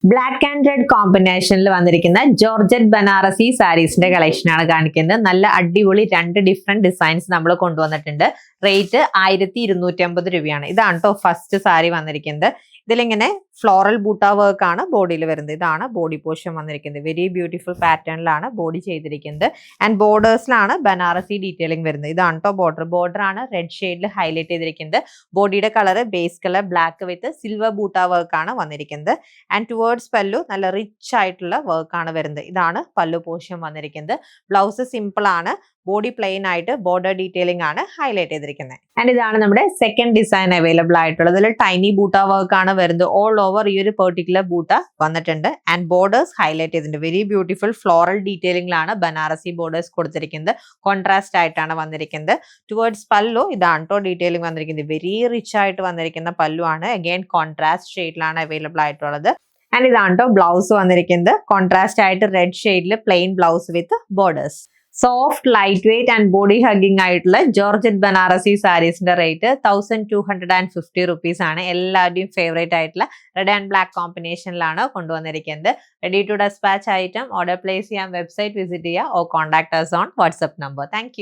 Black and red കോമ്പിനേഷനിൽ വന്നിരിക്കുന്ന georgette Banarasi സാരീസിന്റെ collection ആണ് കാണിക്കുന്നത്. നല്ല അടിപൊളി രണ്ട് ഡിഫറെന്റ് ഡിസൈൻസ് നമ്മൾ കൊണ്ടുവന്നിട്ടുണ്ട്. റേറ്റ് 1250 രൂപയാണ്. ഇതാണ് കേട്ടോ ഫസ്റ്റ് സാരി വന്നിരിക്കുന്നത്. ഇതിലിങ്ങനെ ഫ്ലോറൽ ബൂട്ട വർക്ക് ആണ് ബോഡിയിൽ വരുന്നത്. ഇതാണ് ബോഡി പോർഷൻ വന്നിരിക്കുന്നത്. വെരി ബ്യൂട്ടിഫുൾ പാറ്റേണിലാണ് ബോഡി ചെയ്തിരിക്കുന്നത്. ആൻഡ് ബോർഡേഴ്സിലാണ് ബനാറസി ഡീറ്റെയിലിംഗ് വരുന്നത്. ഇതാണ് കേട്ടോ ബോർഡർ ആണ് റെഡ് ഷെയ്ഡിൽ ഹൈലൈറ്റ് ചെയ്തിരിക്കുന്നത്. ബോഡിയുടെ colour base colour black with silver buta work ആണ് വന്നിരിക്കുന്നത്. ആൻഡ് ടുവേർഡ്സ് പല്ലു നല്ല റിച്ച് ആയിട്ടുള്ള വർക്ക് ആണ് വരുന്നത്. ഇതാണ് പല്ലു പോർഷൻ വന്നിരിക്കുന്നത്. ബ്ലൗസ് സിമ്പിൾ ആണ്. ബോഡി പ്ലെയിൻ ആയിട്ട് ബോർഡർ ഡീറ്റെയിലിംഗ് ആണ് ഹൈലൈറ്റ് ചെയ്തിരിക്കുന്നത്. ആൻഡ് ഇതാണ് നമ്മുടെ സെക്കൻഡ് ഡിസൈൻ അവൈലബിൾ ആയിട്ടുള്ളത്. ഇതിൽ ടൈനി ബൂട്ട വർക്ക് ആണ് വരുന്നത്. ഓൾ ഓവർ ഈ ഒരു പെർട്ടിക്കുലർ ബൂട്ട വന്നിട്ടുണ്ട്. ആൻഡ് ബോർഡേഴ്സ് ഹൈലൈറ്റ് ചെയ്തിട്ടുണ്ട്. വെരി ബ്യൂട്ടിഫുൾ ഫ്ലോറൽ ഡീറ്റെയിലിംഗിലാണ് ബനാറസി ബോർഡേഴ്സ് കൊടുത്തിരിക്കുന്നത്. കോൺട്രാസ്റ്റ് ആയിട്ടാണ് വന്നിരിക്കുന്നത്. ടുവേർഡ്സ് പല്ലു ഇതാണ് കേട്ടോ ഡീറ്റെയിലിംഗ് വന്നിരിക്കുന്നത്. വെരി റിച്ച് ആയിട്ട് വന്നിരിക്കുന്ന പല്ലു ആണ്. അഗൈൻ കോൺട്രാസ്റ്റ് ഷെയ്ഡിലാണ് അവൈലബിൾ ആയിട്ടുള്ളത്. ആൻഡ് ഇതാണ് കേട്ടോ ബ്ലൗസ് വന്നിരിക്കുന്നത്. കോൺട്രാസ്റ്റ് ആയിട്ട് റെഡ് ഷെയ്ഡിൽ plain blouse with borders. Soft light weight and body hugging ആയിട്ടുള്ള ജോർജറ്റ് ബനാറസി സാരീസിന്റെ റേറ്റ് 1250 റുപ്പീസ് ആണ്. എല്ലാവരുടെയും ഫേവറേറ്റ് ആയിട്ടുള്ള റെഡ് ആൻഡ് ബ്ലാക്ക് കോമ്പിനേഷനിലാണ് കൊണ്ടുവന്നിരിക്കുന്നത്. Ready to dispatch item order place ചെയ്യാൻ വെബ്സൈറ്റ് വിസിറ്റ് ചെയ്യുക or contact us on WhatsApp number. Thank